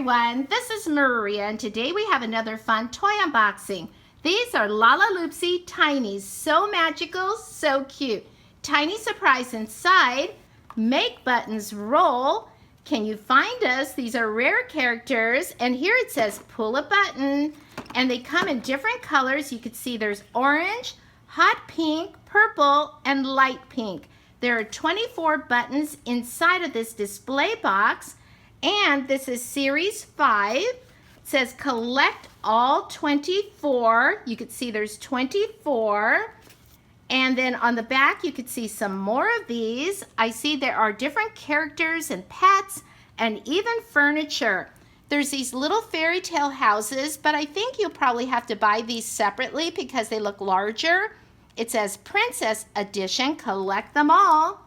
everyone, this is Maria and today we have another fun toy unboxing. These are Lalaloopsy Tinies, so magical, so cute. Tiny surprise inside, make buttons roll, can you find us? These are rare characters and here it says pull a button and they come in different colors. You can see there's orange, hot pink, purple, and light pink. There are 24 buttons inside of this display box. And this is series 5. It says collect all 24. You can see there's 24. And then on the back you could see some more of these. I see there are different characters and pets and even furniture. There's these little fairy tale houses, but I think you'll probably have to buy these separately because they look larger. It says Princess Edition, collect them all.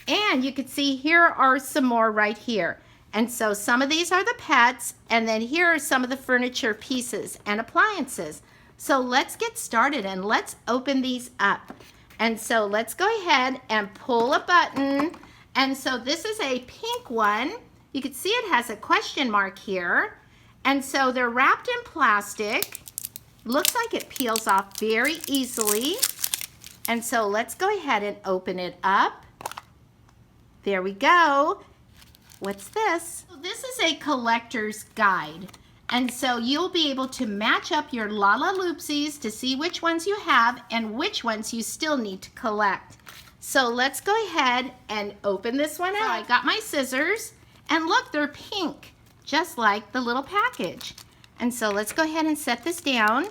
And you can see here are some more right here. And so some of these are the pets, and then here are some of the furniture pieces and appliances. So let's get started and let's open these up. And so let's go ahead and pull a button. And so this is a pink one. You can see it has a question mark here. And so they're wrapped in plastic. Looks like it peels off very easily. And so let's go ahead and open it up. There we go. What's this? This is a collector's guide. And so you'll be able to match up your Lalaloopsies to see which ones you have and which ones you still need to collect. So let's go ahead and open this one out. I got my scissors and look, they're pink, just like the little package. And so let's go ahead and set this down.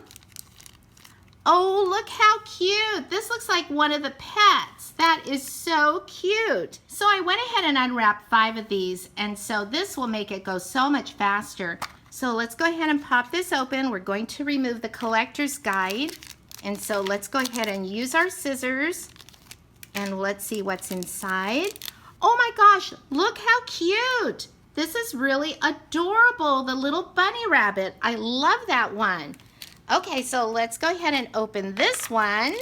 Oh, look how cute. This looks like one of the pets. That is so cute. So I went ahead and unwrapped 5 of these, and so this will make it go so much faster. So let's go ahead and pop this open. We're going to remove the collector's guide. And so let's go ahead and use our scissors, and let's see what's inside. Oh my gosh, look how cute. This is really adorable, the little bunny rabbit. I love that one. Okay, so let's go ahead and open this one.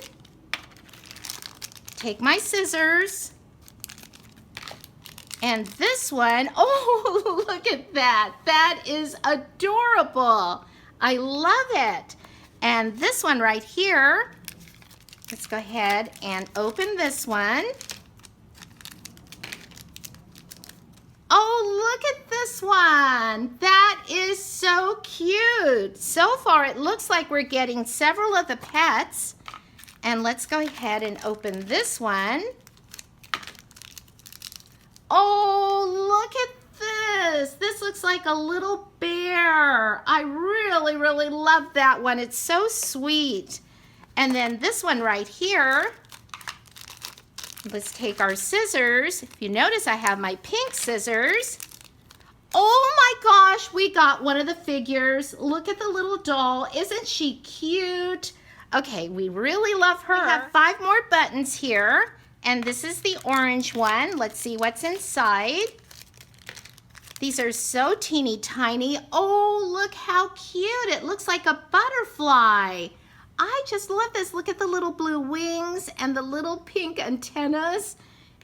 Take my scissors. And this one, oh, look at that. That is adorable. I love it. And this one right here, let's go ahead and open this one. Oh, look at this one. That is so cute. So far, it looks like we're getting several of the pets. And let's go ahead and open this one. Oh, look at this. This looks like a little bear. I really, really love that one. It's so sweet. And then this one right here. Let's take our scissors. If you notice, I have my pink scissors. Oh my gosh, we got one of the figures. Look at the little doll. Isn't she cute? Okay, we really love her. We have 5 more buttons here, and this is the orange one. Let's see what's inside. These are so teeny tiny. Oh, look how cute. It looks like a butterfly. I just love this. Look at the little blue wings and the little pink antennas.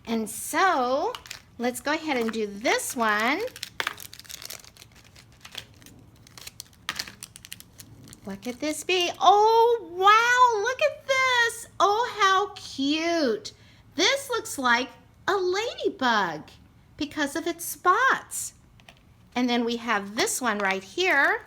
And so, let's go ahead and do this one. What could this be? Oh, wow, look at this. Oh, how cute. This looks like a ladybug because of its spots. And then we have this one right here.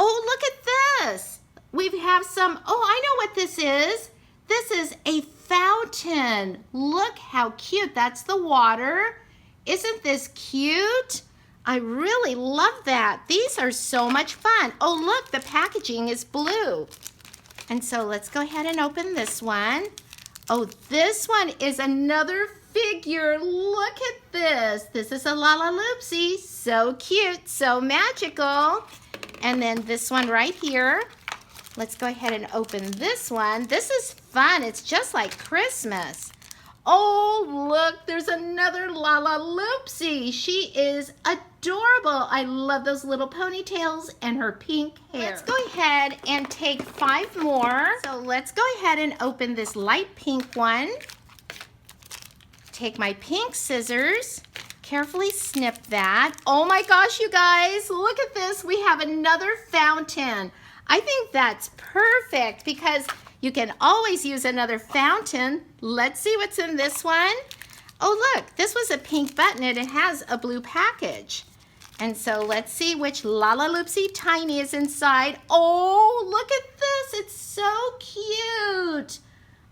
Oh, look at this. We have some, oh, I know what this is. This is a fountain. Look how cute. That's the water. Isn't this cute? I really love that. These are so much fun. Oh, look, the packaging is blue. And so let's go ahead and open this one. Oh, this one is another figure. Look at this. This is a Lalaloopsy. So cute, so magical. And then this one right here. Let's go ahead and open this one. This is fun. It's just like Christmas. Oh, look, there's another Lalaloopsy. She is adorable. I love those little ponytails and her pink hair. Let's go ahead and take 5 more. So let's go ahead and open this light pink one. take my pink scissors, carefully snip that. Oh my gosh, you guys, look at this. We have another fountain. I think that's perfect because you can always use another fountain. Let's see what's in this one. Oh, look, this was a pink button and it has a blue package. And so let's see which Lalaloopsy Tiny is inside. Oh, look at this. It's so cute.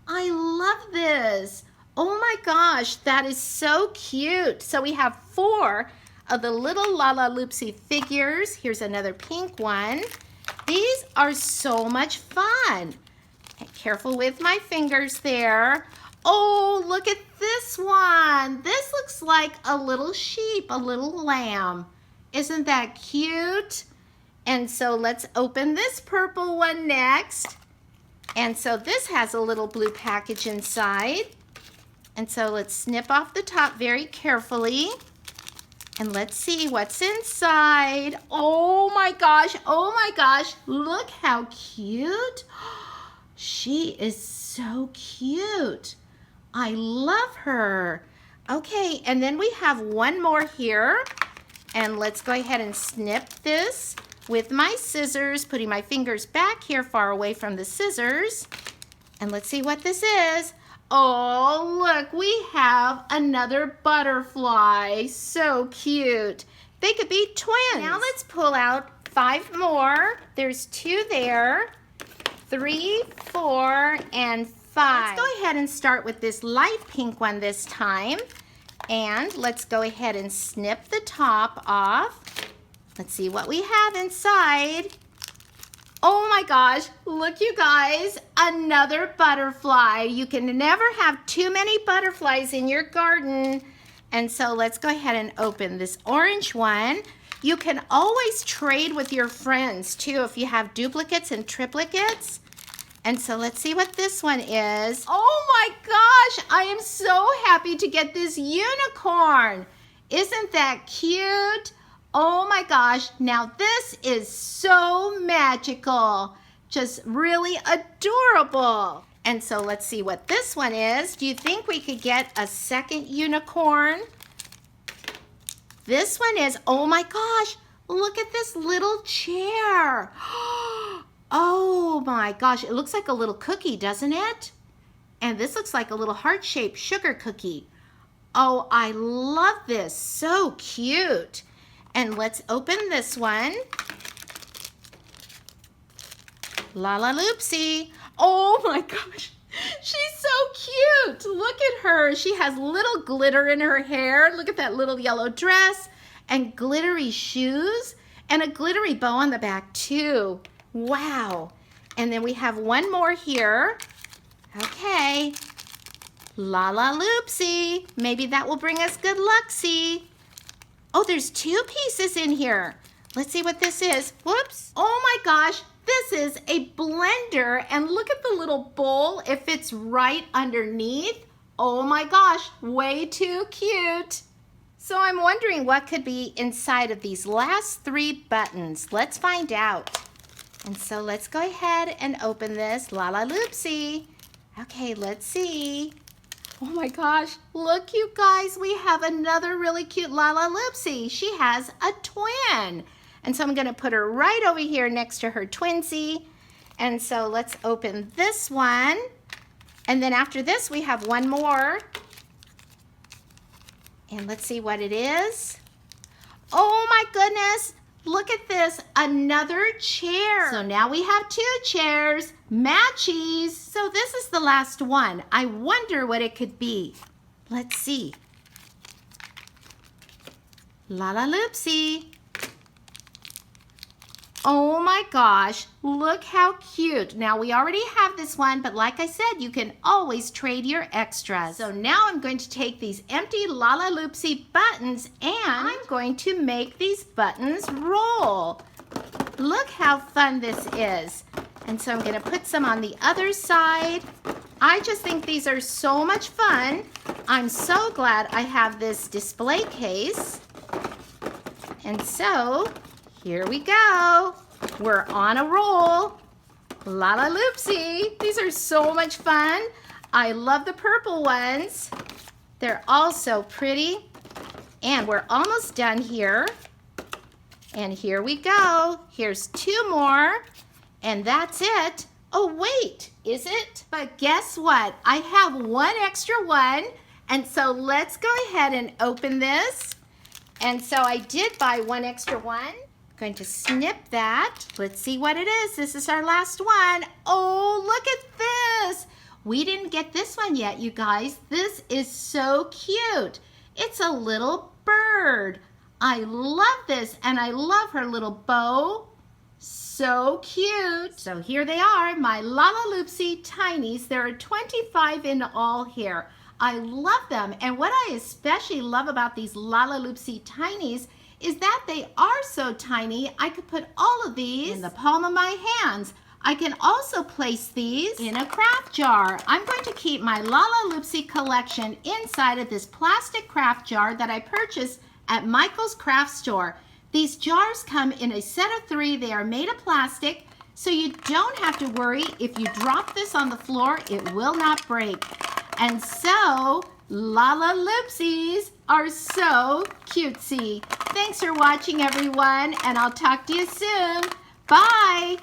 I love this. Oh my gosh, that is so cute. So we have 4 of the little Lalaloopsy figures. Here's another pink one. These are so much fun. Careful with my fingers there. Oh, look at this one. This looks like a little sheep, a little lamb. Isn't that cute? And so let's open this purple one next. And so this has a little blue package inside. And so let's snip off the top very carefully. And let's see what's inside. Oh my gosh, look how cute. She is so cute. I love her. Okay, and then we have one more here. And let's go ahead and snip this with my scissors, putting my fingers back here far away from the scissors. And let's see what this is. Oh, look, we have another butterfly. So cute. They could be twins. Now let's pull out 5 more. There's 2 there, 3, 4, and 5. Let's go ahead and start with this light pink one this time. And let's go ahead and snip the top off. Let's see what we have inside. Oh my gosh, look you guys, another butterfly. You can never have too many butterflies in your garden. And so let's go ahead and open this orange one. You can always trade with your friends too if you have duplicates and triplicates. And so let's see what this one is. Oh my gosh, I am so happy to get this unicorn. Isn't that cute? Oh my gosh, now this is so magical. Just really adorable. And so let's see what this one is. Do you think we could get a second unicorn? This one is, oh my gosh, look at this little chair. Oh my gosh, it looks like a little cookie, doesn't it? And this looks like a little heart-shaped sugar cookie. Oh, I love this, so cute. And let's open this one. Lalaloopsy. Oh my gosh, she's so cute. Look at her. She has little glitter in her hair. Look at that little yellow dress and glittery shoes and a glittery bow on the back too. Wow. And then we have one more here. Okay. Lalaloopsy. Maybe that will bring us good luck-see. Oh, there's 2 pieces in here. Let's see what this is. Whoops. Oh my gosh. This is a blender. And look at the little bowl. It fits right underneath. Oh my gosh. Way too cute. So I'm wondering what could be inside of these last 3 buttons. Let's find out. And so let's go ahead and open this Lalaloopsy. Okay, let's see. Oh my gosh, look you guys, we have another really cute Lalaloopsy. She has a twin. And so I'm gonna put her right over here next to her twinsie. And so let's open this one. And then after this, we have one more. And let's see what it is. Oh my goodness. Look at this, another chair. So now we have 2 chairs, matchies. So this is the last one. I wonder what it could be. Let's see. Lalaloopsy. Oh my gosh, look how cute. Now we already have this one, but like I said, you can always trade your extras. So now I'm going to take these empty Lalaloopsy buttons and I'm going to make these buttons roll. Look how fun this is. And so I'm gonna put some on the other side. I just think these are so much fun. I'm so glad I have this display case. And so, here we go. We're on a roll. Lalaloopsy. These are so much fun. I love the purple ones. They're all so pretty. And we're almost done here. And here we go. Here's 2 more. And that's it. Oh, wait, is it? But guess what? I have 1 extra one. And so let's go ahead and open this. And so I did buy 1 extra one. I'm going to snip that. Let's see what it is. This is our last one. Oh, look at this. We didn't get this one yet, you guys. This is so cute. It's a little bird. I love this, and I love her little bow. So cute. So here they are, my Lalaloopsy Tinies. There are 25 in all here. I love them, and what I especially love about these Lalaloopsy Tinies is that they are so tiny, I could put all of these in the palm of my hands. I can also place these in a craft jar. I'm going to keep my Lalaloopsy collection inside of this plastic craft jar that I purchased at Michael's Craft Store. These jars come in a set of 3. They are made of plastic, so you don't have to worry. If you drop this on the floor, it will not break. And so, Lalaloopsies are so cutesy. Thanks for watching, everyone, and I'll talk to you soon. Bye!